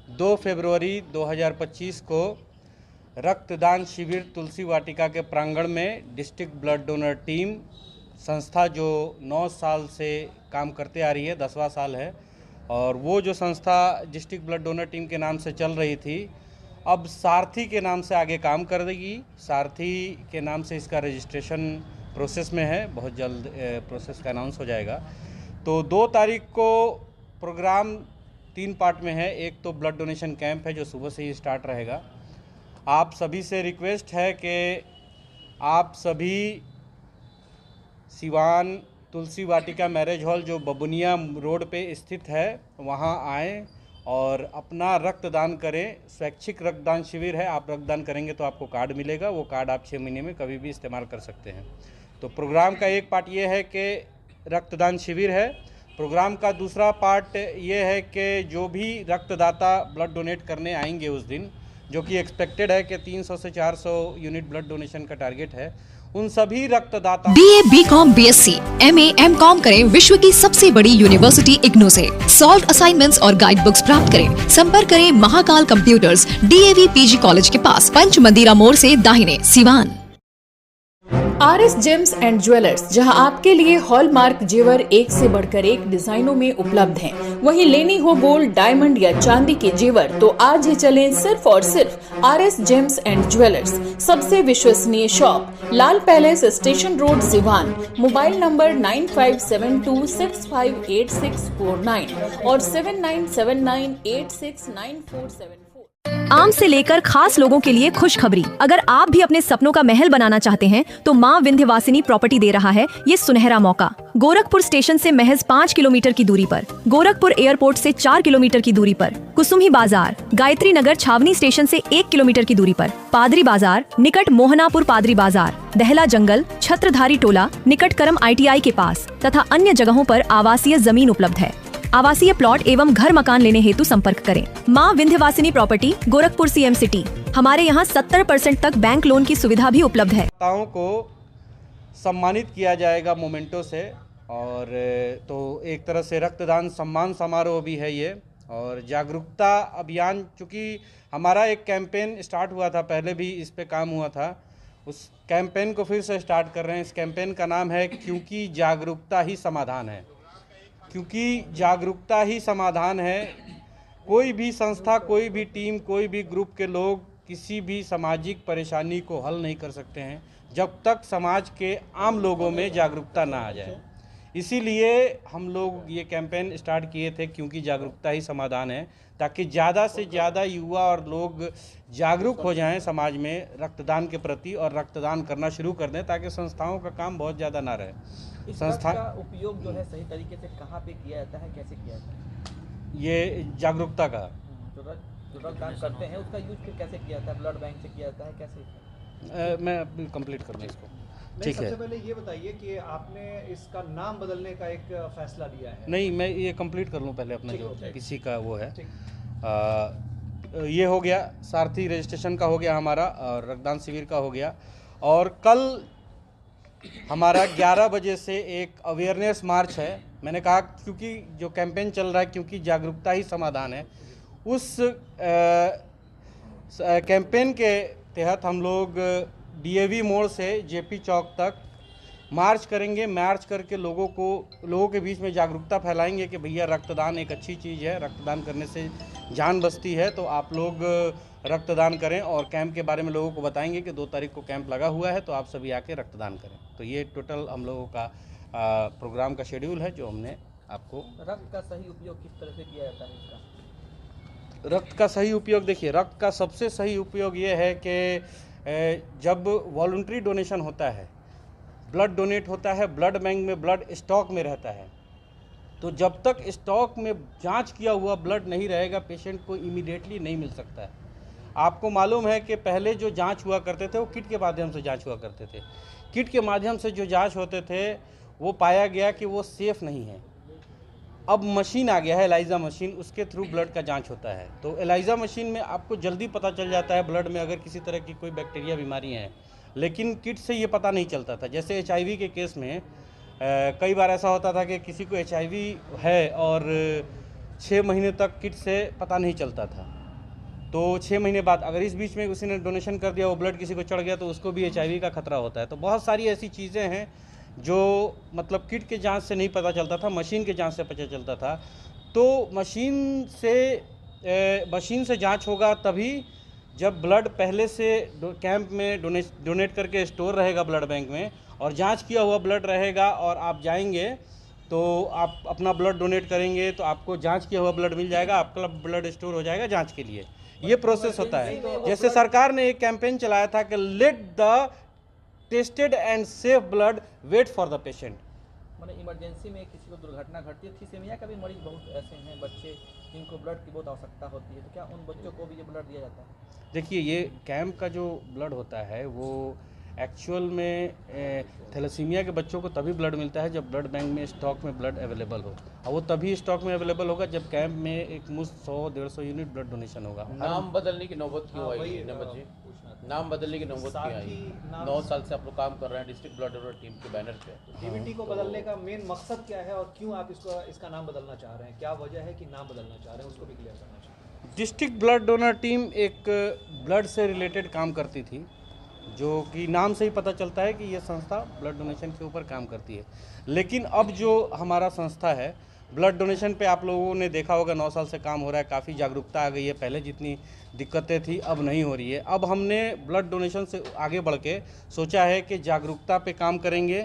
2 फरवरी 2025 को रक्तदान शिविर तुलसी वाटिका के प्रांगण में डिस्ट्रिक्ट ब्लड डोनर टीम संस्था जो 9 साल से काम करते आ रही है, 10वां साल है, और वो जो संस्था डिस्ट्रिक्ट ब्लड डोनर टीम के नाम से चल रही थी, अब सारथी के नाम से आगे काम कर देगी। सारथी के नाम से इसका रजिस्ट्रेशन प्रोसेस में है, बहुत जल्द प्रोसेस का अनाउंस हो जाएगा। तो 2 तारीख को प्रोग्राम 3 पार्ट में है। एक तो ब्लड डोनेशन कैंप है जो सुबह से ही स्टार्ट रहेगा। आप सभी से रिक्वेस्ट है कि आप सभी सिवान तुलसी वाटिका मैरिज हॉल जो बबुनिया रोड पे स्थित है वहाँ आएँ और अपना रक्तदान करें। स्वैच्छिक रक्तदान शिविर है। आप रक्तदान करेंगे तो आपको कार्ड मिलेगा, वो कार्ड आप 6 महीने में कभी भी इस्तेमाल कर सकते हैं। तो प्रोग्राम का एक पार्ट ये है कि रक्तदान शिविर है। प्रोग्राम का दूसरा पार्ट ये है कि जो भी रक्तदाता ब्लड डोनेट करने आएंगे उस दिन, जो कि एक्सपेक्टेड है कि 300 से 400 यूनिट ब्लड डोनेशन का टारगेट है, उन सभी रक्तदाता BA, BCom, BSc, MA, MCom करें विश्व की सबसे बड़ी यूनिवर्सिटी इग्नू से। सॉल्व असाइनमेंट्स और गाइड बुक्स प्राप्त करें। संपर्क करें Mahakal computers, DAV PG college के पास, पंच मंदिरा मोड़ से दाहिने, Siwan. RS James and jewellers, जहां आपके लिए हॉलमार्क जेवर एक से बढ़कर एक डिजाइनों में उपलब्ध हैं। वहीं लेनी हो गोल्ड, डायमंड या चांदी के जेवर तो आज ही चलें सिर्फ और सिर्फ RS जेम्स एंड ज्वेलर्स। सबसे विश्वसनीय shop, Lal palace, station road, Siwan. Mobile number 9572658649 और 7979869474। आम से लेकर खास लोगों के लिए खुशखबरी। अगर आप भी अपने सपनों का महल बनाना चाहते हैं तो माँ विंध्यवासिनी प्रॉपर्टी दे रहा है ये सुनहरा मौका। गोरखपुर स्टेशन से महज 5 किलोमीटर की दूरी पर, गोरखपुर एयरपोर्ट से 4 किलोमीटर की दूरी पर, कुसुम्ही बाजार, गायत्री नगर छावनी स्टेशन से 1 किलोमीटर की दूरी पर, पादरी बाजार निकट मोहनापुर पादरी बाजार, दहला जंगल, छत्रधारी टोला निकट करम ITI के पास तथा अन्य जगहों पर आवासीय जमीन उपलब्ध है। आवासीय प्लॉट एवं घर मकान लेने हेतु संपर्क करें। माँ Vindhyavasini property, Gorakhpur CM city. हमारे यहाँ 70% तक बैंक लोन की सुविधा भी उपलब्ध है। दाताओं को सम्मानित किया जाएगा मोमेंटो से, और तो एक तरह से रक्तदान सम्मान समारोह भी है ये। और जागरूकता अभियान, चूँकि हमारा एक कैंपेन स्टार्ट हुआ था, पहले भी इस पे काम हुआ था, उस कैंपेन को फिर से स्टार्ट कर रहे हैं। इस कैंपेन का नाम है क्योंकि जागरूकता ही समाधान है। क्योंकि जागरूकता ही समाधान है। कोई भी संस्था, कोई भी टीम, कोई भी ग्रुप के लोग किसी भी सामाजिक परेशानी को हल नहीं कर सकते हैं जब तक समाज के आम लोगों में जागरूकता ना आ जाए। इसीलिए हम लोग ये कैंपेन स्टार्ट किए थे, क्योंकि जागरूकता ही समाधान है, ताकि ज़्यादा से ज़्यादा युवा और लोग जागरूक हो जाएं समाज में रक्तदान के प्रति और रक्तदान करना शुरू कर दें, ताकि संस्थाओं का काम बहुत ज़्यादा ना रहे। इस संस्था का उपयोग जो है सही तरीके से कहाँ पे किया जाता है, कैसे किया जाता है? ये जागरूकता का जो रक्तदान करते हैं उसका यूज फिर कैसे किया जाता है? ब्लड बैंक से किया जाता है, कैसे? मैं कंप्लीट कर दूँ इसको, ठीक है? सबसे पहले ये बताइए कि आपने इसका नाम बदलने का एक फैसला लिया है। नहीं, मैं ये कंप्लीट कर लूँ पहले अपना जो किसी का वो है। ये हो गया, सारथी रजिस्ट्रेशन का हो गया हमारा, और रक्तदान शिविर का हो गया। और कल हमारा 11 बजे से एक अवेयरनेस मार्च है। मैंने कहा क्योंकि जो कैंपेन चल रहा है क्योंकि जागरूकता ही समाधान है, उस कैंपेन के तहत हम लोग DAV मोड़ से JP चौक तक मार्च करेंगे। मार्च करके लोगों के बीच में जागरूकता फैलाएंगे कि भैया रक्तदान एक अच्छी चीज़ है, रक्तदान करने से जान बचती है, तो आप लोग रक्तदान करें। और कैंप के बारे में लोगों को बताएंगे कि 2 तारीख को कैंप लगा हुआ है, तो आप सभी आके रक्तदान करें। तो ये टोटल हम लोगों का प्रोग्राम का शेड्यूल है जो हमने आपको। रक्त का सही उपयोग किस तरह से किया जाता है इसका? रक्त का सही उपयोग, देखिए, रक्त का सबसे सही उपयोग ये है कि जब वॉलंटरी डोनेशन होता है, ब्लड डोनेट होता है, ब्लड बैंक में ब्लड स्टॉक में रहता है, तो जब तक स्टॉक में जांच किया हुआ ब्लड नहीं रहेगा, पेशेंट को इमीडिएटली नहीं मिल सकता है। आपको मालूम है कि पहले जो जांच हुआ करते थे वो किट के माध्यम से जांच हुआ करते थे। किट के माध्यम से जो जांच होते थे वो पाया गया कि वो सेफ़ नहीं है। अब मशीन आ गया है, एलाइजा मशीन, उसके थ्रू ब्लड का जांच होता है। तो एलाइजा मशीन में आपको जल्दी पता चल जाता है ब्लड में अगर किसी तरह की कोई बैक्टीरिया बीमारी है, लेकिन किट से ये पता नहीं चलता था। जैसे HIV के केस में कई बार ऐसा होता था कि किसी को HIV है और 6 महीने तक किट से पता नहीं चलता था। तो 6 महीने बाद अगर इस बीच में किसी ने डोनेशन कर दिया, वो ब्लड किसी को चढ़ गया, तो उसको भी HIV का खतरा होता है। तो बहुत सारी ऐसी चीज़ें हैं जो मतलब किट के जांच से नहीं पता चलता था, मशीन के जांच से पता चलता था। तो मशीन से जांच होगा तभी जब ब्लड पहले से कैंप में डोनेट करके स्टोर रहेगा ब्लड बैंक में, और जांच किया हुआ ब्लड रहेगा, और आप जाएंगे तो आप अपना ब्लड डोनेट करेंगे तो आपको जांच किया हुआ ब्लड मिल जाएगा, आपका ब्लड स्टोर हो जाएगा जांच के लिए। ये प्रोसेस होता है। जैसे सरकार ने एक कैंपेन चलाया था कि let the tested and safe blood wait for the patient. मैंने इमरजेंसी में किसी को दुर्घटना घटती है, थीसेमिया का भी मरीज बहुत ऐसे हैं बच्चे जिनको ब्लड की बहुत आवश्यकता होती है, तो क्या उन बच्चों को भी ये ब्लड दिया जाता है? देखिए, ये कैंप का जो ब्लड होता है वो एक्चुअल में थैलेसीमिया के बच्चों को तभी ब्लड मिलता है जब ब्लड बैंक में स्टॉक में ब्लड अवेलेबल हो, और वो तभी स्टॉक में अवेलेबल होगा जब कैंप में एक मुश्त 100-150 यूनिट ब्लड डोनेशन होगा। नाम बदलने की नौबत क्यों आई नमत जी? नाम बदलने की नौबत क्यों आई? 9 साल से आप लोग काम कर रहे हैं डिस्ट्रिक्ट ब्लड डोनर टीम के बैनर पे। DBT को बदलने का मेन मकसद क्या है और क्यों आप इसका नाम बदलना चाह रहे हैं? क्या वजह है कि नाम बदलना चाह रहे हैं, उसको भी क्लियर करना चाहिए। डिस्ट्रिक्ट ब्लड डोनर टीम एक ब्लड से रिलेटेड काम करती थी, जो कि नाम से ही पता चलता है कि ये संस्था ब्लड डोनेशन के ऊपर काम करती है। लेकिन अब जो हमारा संस्था है ब्लड डोनेशन पे, आप लोगों ने देखा होगा 9 साल से काम हो रहा है, काफ़ी जागरूकता आ गई है। पहले जितनी दिक्कतें थी अब नहीं हो रही है। अब हमने ब्लड डोनेशन से आगे बढ़ के सोचा है कि जागरूकता पे काम करेंगे,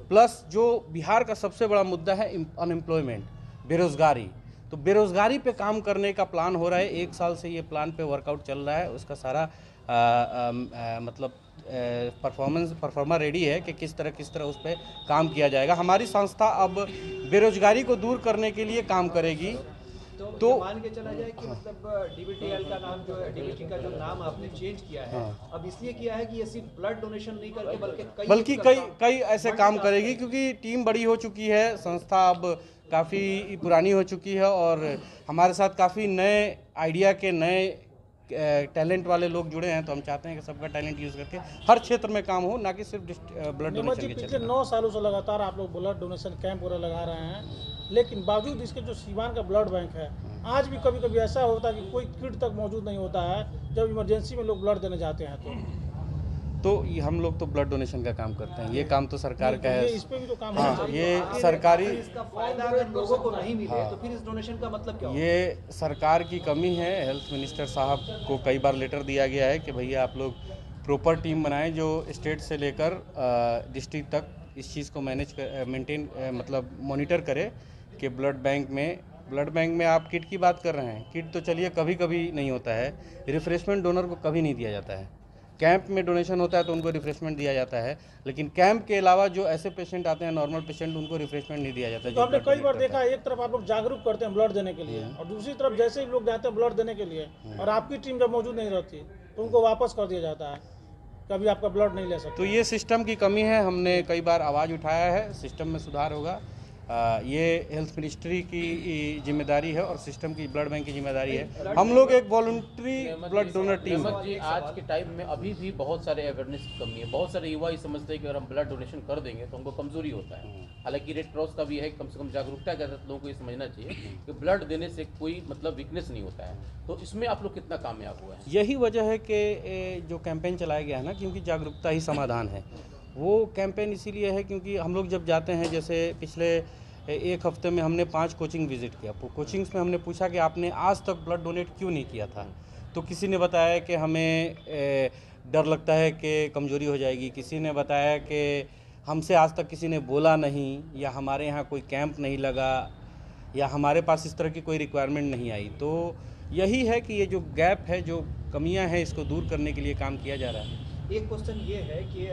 प्लस जो बिहार का सबसे बड़ा मुद्दा है अनएम्प्लॉयमेंट, बेरोज़गारी, तो बेरोज़गारी पे काम करने का प्लान हो रहा है। 1 साल से ये प्लान पे वर्कआउट चल रहा है। उसका सारा मतलब परफॉर्मा रेडी है कि किस तरह उस पर काम किया जाएगा। हमारी संस्था अब बेरोजगारी को दूर करने के लिए काम करेगी। तो मान के चला जाए कि मतलब DBTL का नाम जो है, DBT का जो नाम आपने चेंज किया है, अब इसलिए किया है कि ये सिर्फ ब्लड डोनेशन नहीं करके बल्कि कई ऐसे काम करेगी, क्योंकि टीम बड़ी हो चुकी है, संस्था अब काफ़ी पुरानी हो चुकी है, और हमारे साथ काफ़ी नए आइडिया के नए टैलेंट वाले लोग जुड़े हैं। तो हम चाहते हैं कि सबका टैलेंट यूज़ करके हर क्षेत्र में काम हो, ना कि सिर्फ ब्लड डोनेशन के क्षेत्र। पिछले 9 सालों से लगातार आप लोग ब्लड डोनेशन कैंप वगैरह लगा रहे हैं, लेकिन बावजूद इसके जो सीवान का ब्लड बैंक है, आज भी कभी कभी ऐसा होता है कि कोई किट तक मौजूद नहीं होता है जब इमरजेंसी में लोग ब्लड देने जाते हैं। तो हम लोग तो ब्लड डोनेशन का काम करते हैं, ये काम तो सरकार का है। इस पे भी तो काम हाँ, ये सरकारी, इसका फायदा अगर लोगों को नहीं मिले तो फिर इस डोनेशन का मतलब क्या होगा? ये सरकार की कमी है। हेल्थ मिनिस्टर साहब को कई बार लेटर दिया गया है कि भैया आप लोग प्रॉपर टीम बनाएं जो स्टेट से लेकर डिस्ट्रिक्ट तक इस चीज़ को मेंटेन मतलब मॉनिटर करे कि ब्लड बैंक में आप किट की बात कर रहे हैं। किट तो चलिए कभी कभी नहीं होता है, रिफ्रेशमेंट डोनर को कभी नहीं दिया जाता है। कैंप में डोनेशन होता है तो उनको रिफ्रेशमेंट दिया जाता है, लेकिन कैंप के अलावा जो ऐसे पेशेंट आते हैं नॉर्मल पेशेंट, उनको रिफ्रेशमेंट नहीं दिया जाता है। तो हमने कई बार देखा है, एक तरफ आप लोग जागरूक करते हैं ब्लड देने के लिए, और दूसरी तरफ जैसे ही लोग जाते हैं ब्लड देने के लिए और आपकी टीम जब मौजूद नहीं रहती तो उनको वापस कर दिया जाता है, कभी आपका ब्लड नहीं ले सकते। तो ये सिस्टम की कमी है, हमने कई बार आवाज़ उठाया है, सिस्टम में सुधार होगा। ये हेल्थ मिनिस्ट्री की जिम्मेदारी है और सिस्टम की ब्लड बैंक की जिम्मेदारी है। हम लोग एक वॉलंटरी ब्लड डोनर टीम जी, आज के टाइम में अभी भी बहुत सारे अवेयरनेस की कमी है। बहुत सारे युवा ये समझते हैं कि अगर हम ब्लड डोनेशन कर देंगे तो हमको कमजोरी होता है। हालांकि रेड क्रॉस का भी है, कम से कम जागरूकता के साथ लोगों को ये समझना चाहिए कि ब्लड देने से कोई मतलब वीकनेस नहीं होता है। तो इसमें आप लोग कितना कामयाब हुआ है? यही वजह है कि जो कैंपेन चलाया गया है ना, क्योंकि जागरूकता ही समाधान है। वो कैंपेन इसीलिए है क्योंकि हम लोग जब जाते हैं, जैसे पिछले 1 हफ्ते में हमने 5 कोचिंग विज़िट किया। कोचिंग्स में हमने पूछा कि आपने आज तक ब्लड डोनेट क्यों नहीं किया था, तो किसी ने बताया कि हमें डर लगता है कि कमज़ोरी हो जाएगी, किसी ने बताया कि हमसे आज तक किसी ने बोला नहीं, या हमारे यहाँ कोई कैंप नहीं लगा, या हमारे पास इस तरह की कोई रिक्वायरमेंट नहीं आई। तो यही है कि ये जो गैप है, जो कमियाँ हैं, इसको दूर करने के लिए काम किया जा रहा है। एक क्वेश्चन ये है कि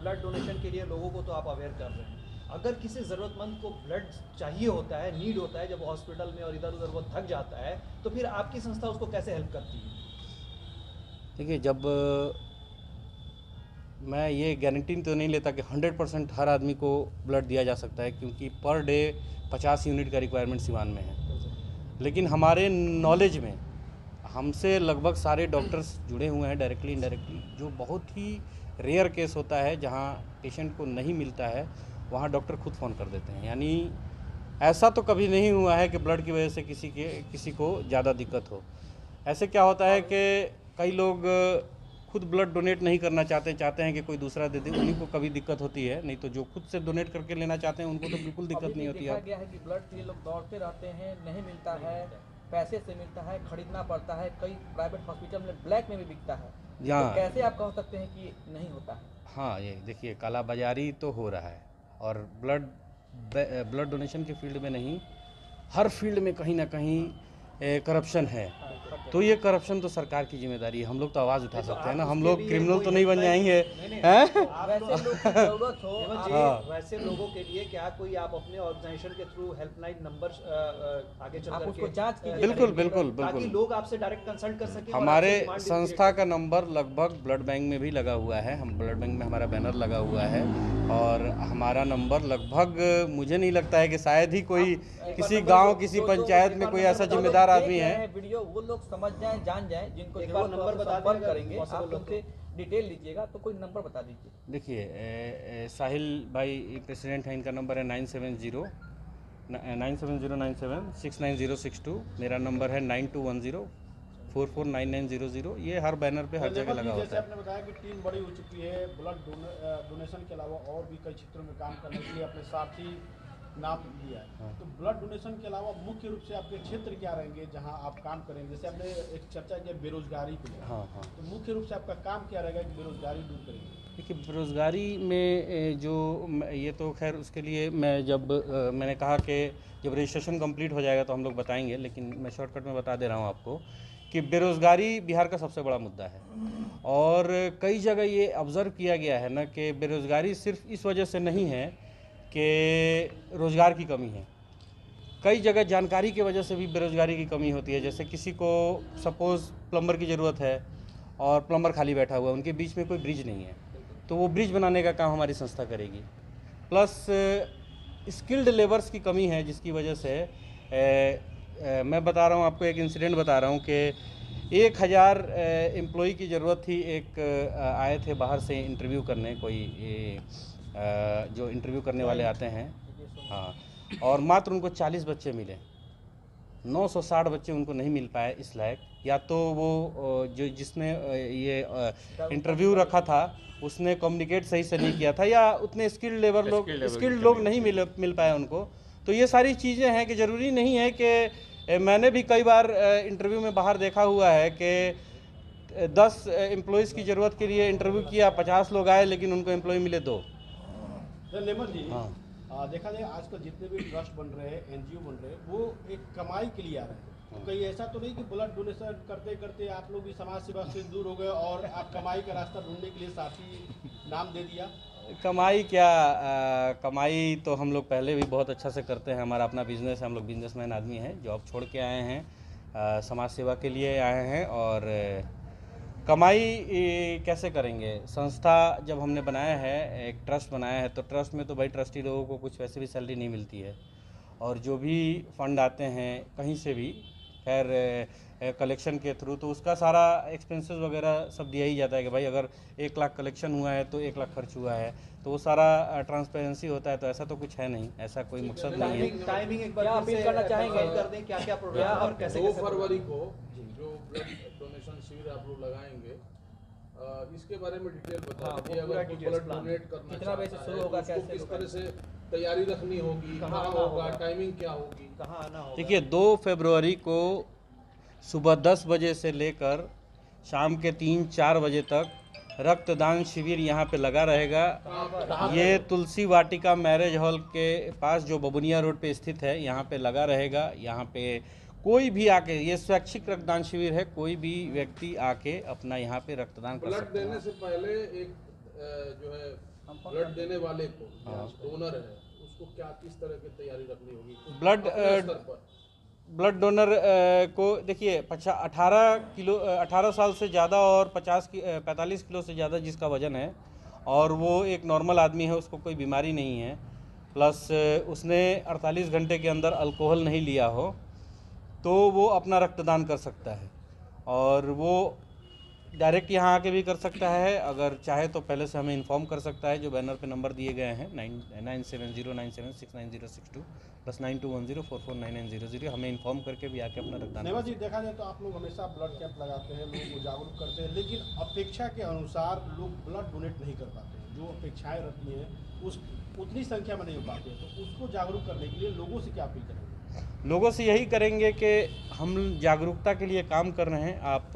ब्लड डोनेशन के लिए लोगों को तो आप अवेयर कर रहे हैं, अगर किसी ज़रूरतमंद को ब्लड चाहिए होता है, नीड होता है, जब हॉस्पिटल में और इधर उधर वो थक जाता है, तो फिर आपकी संस्था उसको कैसे हेल्प करती है? देखिए, जब मैं ये गारंटी तो नहीं लेता कि 100% हर आदमी को ब्लड दिया जा सकता है, क्योंकि पर डे 50 यूनिट का रिक्वायरमेंट सिवान में है। लेकिन हमारे नॉलेज में हमसे लगभग सारे डॉक्टर्स जुड़े हुए हैं डायरेक्टली इनडायरेक्टली। जो बहुत ही रेयर केस होता है जहाँ पेशेंट को नहीं मिलता है, वहाँ डॉक्टर खुद फ़ोन कर देते हैं। यानी ऐसा तो कभी नहीं हुआ है कि ब्लड की वजह से किसी को ज़्यादा दिक्कत हो। ऐसे क्या होता है कि कई लोग खुद ब्लड डोनेट नहीं करना चाहते हैं कि कोई दूसरा दे दे, उन्हीं को कभी दिक्कत होती है, नहीं तो जो खुद से डोनेट करके लेना चाहते हैं उनको तो बिल्कुल दिक्कत नहीं होती देखा है। गया है कि ब्लड के लिए लोग दौड़ते रहते हैं, नहीं मिलता है, पैसे से मिलता है, खरीदना पड़ता है, कई प्राइवेट हॉस्पिटल में ब्लैक में भी बिकता है। यहाँ तो कैसे आप कह सकते हैं कि नहीं होता है? हाँ, ये देखिए काला बाजारी तो हो रहा है, और ब्लड डोनेशन के फील्ड में नहीं, हर फील्ड में कहीं ना कहीं करप्शन है। तो ये करप्शन तो सरकार की जिम्मेदारी है, हम लोग तो आवाज़ उठा सकते हैं ना, हम लोग क्रिमिनल तो नहीं बन जाएंगे, हैं? वैसे लोग की जरूरत हो हेमंत आप- जी, हाँ। वैसे लोगों के लिए क्या कोई आप अपने ऑर्गेनाइजेशन के थ्रू हेल्पलाइन नंबर आगे चल आप करके उसको जांच कीजिए। बिल्कुल बिल्कुल ताकि बिल्कुल। लोग आपसे डायरेक्ट कंसल्ट कर सकें और हमारे आपसे demand संस्था का नंबर लगभग ब्लड बैंक में भी लगा हुआ है, हम ब्लड बैंक में हमारा बैनर लगा हुआ है, और हमारा नंबर लगभग मुझे नहीं लगता है कि शायद ही कोई किसी गांव किसी पंचायत में कोई ऐसा जिम्मेदार आदमी है। वीडियो वो लोग समझ जाएं, जान जाएं, जिनको एक जरूरत बार हो नंबर आपसे बता संपर्क दें, करेंगे, possible आप हो तो। उनसे डिटेल लीजिएगा, तो कोई नंबर बता दीजिए। देखिए साहिल भाई प्रेसिडेंट है, इनका नंबर है 9709769062, मेरा नंबर है 9210449900। ये हर बैनर पे हर जगह लगा जैसे होता है। आपने बताया कि टीम बड़ी हो चुकी है, ब्लड डोनेशन के अलावा और भी कई क्षेत्रों में काम करने के लिए अपने साथी नाम लिया है। हाँ। तो ब्लड डोनेशन के अलावा मुख्य रूप से आपके क्षेत्र क्या रहेंगे जहां आप काम करेंगे? जैसे आपने एक चर्चा किया बेरोजगारी को लेकर, हाँ हाँ, तो मुख्य रूप से आपका काम क्या रहेगा कि बेरोजगारी दूर करेंगे? देखिए बेरोज़गारी में जो ये तो खैर उसके लिए मैंने कहा कि जब रजिस्ट्रेशन कंप्लीट हो जाएगा तो हम लोग बताएंगे, लेकिन मैं शॉर्टकट में बता दे रहा हूँ आपको कि बेरोज़गारी बिहार का सबसे बड़ा मुद्दा है, और कई जगह ये ऑब्ज़र्व किया गया है ना कि बेरोज़गारी सिर्फ इस वजह से नहीं है कि रोज़गार की कमी है, कई जगह जानकारी की वजह से भी बेरोज़गारी की कमी होती है। जैसे किसी को सपोज़ प्लम्बर की ज़रूरत है और प्लम्बर खाली बैठा हुआ है, उनके बीच में कोई ब्रिज नहीं है, तो वो ब्रिज बनाने का काम हमारी संस्था करेगी। प्लस स्किल्ड लेबर्स की कमी है, जिसकी वजह से मैं बता रहा हूँ आपको, एक इंसिडेंट बता रहा हूँ कि 1000 एम्प्लॉई की ज़रूरत थी। एक आए थे बाहर से इंटरव्यू करने, कोई जो इंटरव्यू करने वाले आते हैं, हाँ, और मात्र उनको 40 बच्चे मिले, 960 बच्चे उनको नहीं मिल पाए इस लायक। या तो वो जिसने ये इंटरव्यू रखा था उसने कम्युनिकेट सही से नहीं किया था, या उतने स्किल्ड लोग नहीं मिल पाए उनको। तो ये सारी चीज़ें हैं कि ज़रूरी नहीं है कि मैंने भी कई बार इंटरव्यू में बाहर देखा हुआ है कि 10 एम्प्लॉयज़ की ज़रूरत के लिए इंटरव्यू किया, 50 लोग आए लेकिन उनको एम्प्लॉय मिले 2। लेमन जी, हाँ। देखा जाए आजकल जितने भी ट्रस्ट बन रहे हैं, एनजीओ बन रहे हैं, वो एक कमाई के लिए आ रहे हैं। तो कहीं ऐसा तो नहीं कि ब्लड डोनेशन करते करते आप लोग भी समाज सेवा से दूर हो गए और आप कमाई का रास्ता ढूंढने के लिए साथी नाम दे दिया? कमाई क्या, कमाई तो हम लोग पहले भी बहुत अच्छा से करते हैं, हमारा अपना बिजनेस है, हम लोग बिजनेसमैन आदमी हैं, जॉब छोड़ के आए हैं, समाज सेवा के लिए आए हैं। और कमाई कैसे करेंगे? संस्था जब हमने बनाया है, एक ट्रस्ट बनाया है, तो ट्रस्ट में तो भाई ट्रस्टी लोगों को कुछ वैसे भी सैलरी नहीं मिलती है, और जो भी फंड आते हैं कहीं से भी, खैर कलेक्शन के थ्रू, तो उसका सारा एक्सपेंसेस वगैरह सब दिया ही जाता है कि भाई अगर 1 लाख कलेक्शन हुआ है तो 1 लाख खर्च हुआ है, तो वो सारा ट्रांसपेरेंसी होता है। तो ऐसा तो कुछ है नहीं, ऐसा कोई मकसद नहीं है। टाइमिंग एक बार क्या फिर अपील से करना चाहेंगे? confirm कर दें, क्या क्या प्रोग्राम और कैसे 2 फरवरी को जो ब्लड डोनेशन शिविर आप लोग लगाएंगे, इसके बारे में डिटेल बता हाँ, दीजिए। वो पूरा अगर कोई details ब्लड plan। डोनेट करना कितना बजे से चाहता शुरू है, होगा, उसको कैसे किस होगा? तरह से तैयारी रखनी होगी, कहाँ कहाँ आना होगा, होगा? टाइमिंग क्या होगी? कहाँ आना होगा? देखिए 2 फरवरी को सुबह 10 बजे से लेकर शाम के 3-4 बजे तक रक्तदान शिविर यहाँ पे लगा रहेगा। ये तुलसी वाटिका मैरिज हॉल के पास जो बबुनिया रोड पे स्थित है, यहाँ पे लगा रहेगा। यहाँ पे कोई भी आके, ये स्वैच्छिक रक्तदान शिविर है, कोई भी व्यक्ति आके अपना यहाँ पे रक्तदान कर ब्लड सकता है। देने से पहले एक जो है ब्लड देने वाले को, हाँ। डोनर है, उसको क्या किस तरह की तैयारी रखनी होगी ब्लड अपने स्तर पर? ब्लड डोनर को देखिए 18 साल से ज़्यादा और 45 किलो से ज़्यादा जिसका वज़न है, और वो एक नॉर्मल आदमी है, उसको कोई बीमारी नहीं है, प्लस उसने 48 घंटे के अंदर अल्कोहल नहीं लिया हो, तो वो अपना रक्तदान कर सकता है। और वो डायरेक्ट यहाँ आके भी कर सकता है, अगर चाहे तो पहले से हमें इन्फॉर्म कर सकता है। जो बैनर पे नंबर दिए गए हैं 9709769062 + 9210449900 हमें इन्फॉर्म करके भी आके अपना रक्तदान। नेवा जी, देखा जाए तो आप लोग हमेशा ब्लड कैंप लगाते हैं, लोगों को जागरूक करते हैं, लेकिन अपेक्षा के अनुसार लोग ब्लड डोनेट नहीं कर पाते हैं। जो अपेक्षाएं रहती हैं उस उतनी संख्या में नहीं हो पाती है, तो उसको जागरूक करने के लिए लोगों से क्या अपील करेंगे? लोगों से यही करेंगे कि हम जागरूकता के लिए काम कर रहे हैं। आप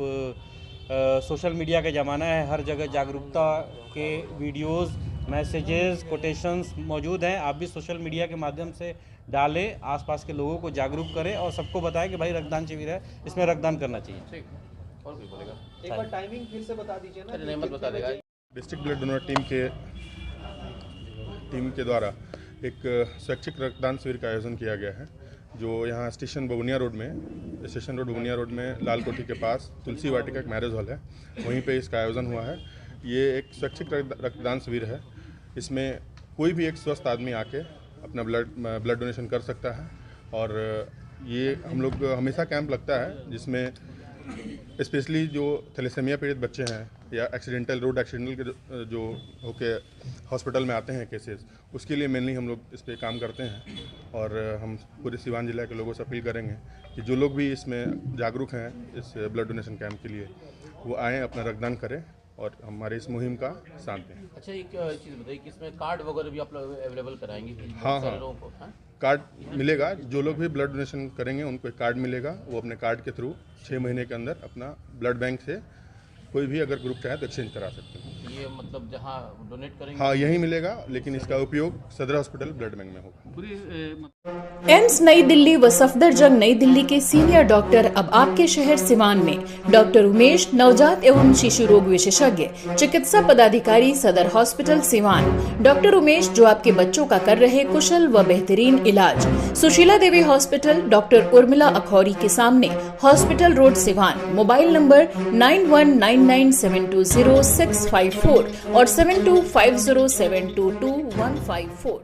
सोशल मीडिया का ज़माना है, हर जगह जागरूकता के वीडियोस, मैसेजेस, कोटेशंस मौजूद हैं। आप भी सोशल मीडिया के माध्यम से डालें, आसपास के लोगों को जागरूक करें और सबको बताएं कि भाई रक्तदान शिविर है, इसमें रक्तदान करना चाहिए। ठीक, और कोई बोलेगा? एक बार टाइमिंग फिर से बता दीजिए ना। अरे नेमत बता देगा। डिस्ट्रिक्ट ब्लड डोनर टीम के द्वारा एक स्वैच्छिक रक्तदान शिविर का आयोजन किया गया है, जो यहाँ स्टेशन रोड बबुनिया रोड में लाल कोठी के पास तुलसी वाटिका एक मैरिज हॉल है, वहीं पे इसका आयोजन हुआ है। ये एक स्वैच्छिक रक्तदान शिविर है। इसमें कोई भी एक स्वस्थ आदमी आके अपना ब्लड डोनेशन कर सकता है। और ये हम लोग हमेशा कैंप लगता है, जिसमें स्पेशली जो थैलेसेमिया पीड़ित बच्चे हैं या रोड एक्सीडेंटल के जो होके हॉस्पिटल में आते हैं केसेस, उसके लिए मेनली हम लोग इस पे काम करते हैं। और हम पूरे सिवान जिला के लोगों से अपील करेंगे कि जो लोग भी इसमें जागरूक हैं इस ब्लड डोनेशन कैंप के लिए, वो आएँ, अपना रक्तदान करें और हमारे इस मुहिम का साथ दें। अच्छा, एक चीज़ बताइए कि इसमें कार्ड वगैरह भी आप लोग अवेलेबल कराएंगे? हाँ, लोगों को कार्ड मिलेगा। जो लोग भी ब्लड डोनेशन करेंगे उनको एक कार्ड मिलेगा। वो अपने कार्ड के थ्रू 6 महीने के अंदर अपना ब्लड बैंक से कोई भी अगर ग्रुप चाहे तो एक्सचेंज करा सकते हैं। ये मतलब जहाँ डोनेट करेंगे, हाँ, यही मिलेगा, लेकिन इसका उपयोग सदर हॉस्पिटल ब्लड बैंक में होगा। एम्स नई दिल्ली व सफदरजंग नई दिल्ली के सीनियर डॉक्टर अब आपके शहर सिवान में। डॉक्टर उमेश, नवजात एवं शिशु रोग विशेषज्ञ, चिकित्सा पदाधिकारी, सदर हॉस्पिटल सिवान। डॉक्टर उमेश जो आपके बच्चों का कर रहे कुशल व बेहतरीन इलाज। सुशीला देवी हॉस्पिटल, डॉक्टर उर्मिला अखौरी के सामने, hospital road Siwan. Mobile number 9199720654 और 7250722154।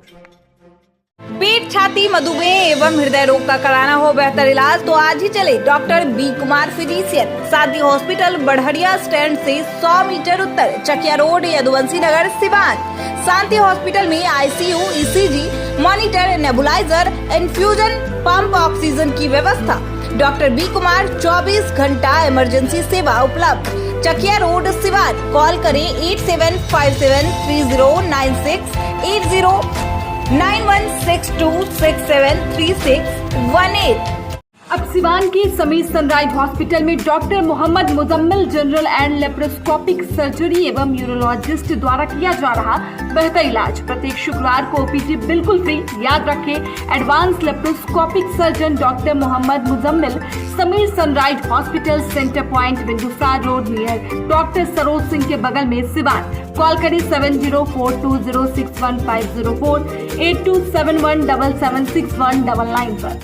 पेट, छाती, मधुमेह एवं हृदय रोग का कराना हो बेहतर इलाज तो आज ही चले डॉक्टर बी कुमार फिजिशियन, शांति हॉस्पिटल, बढ़हरिया स्टैंड से 100 मीटर उत्तर, चकिया रोड, यदुवंशी नगर, सिवान। शांति हॉस्पिटल में ICU, ECG, monitor, nebuliser, infusion pump, oxygen की व्यवस्था। डॉक्टर बी कुमार 24 घंटा इमरजेंसी सेवा उपलब्ध। चकिया रोड, सिवान। कॉल करें 8757309162673618। अब सिवान के समीर सनराइज हॉस्पिटल में doctor Mohammad Muzammil general and laparoscopic surgery एवं यूरोलॉजिस्ट द्वारा किया जा रहा बेहतर इलाज। प्रत्येक शुक्रवार को OPD बिल्कुल फ्री। याद रखें, advance laparoscopic surgeon doctor Mohammad Muzammil, Sameer sunrise hospital, centre point, Bindusar road, near doctor Saroj Singh के बगल में, सिवान। कॉल करें 7042061504 8271776199 पर।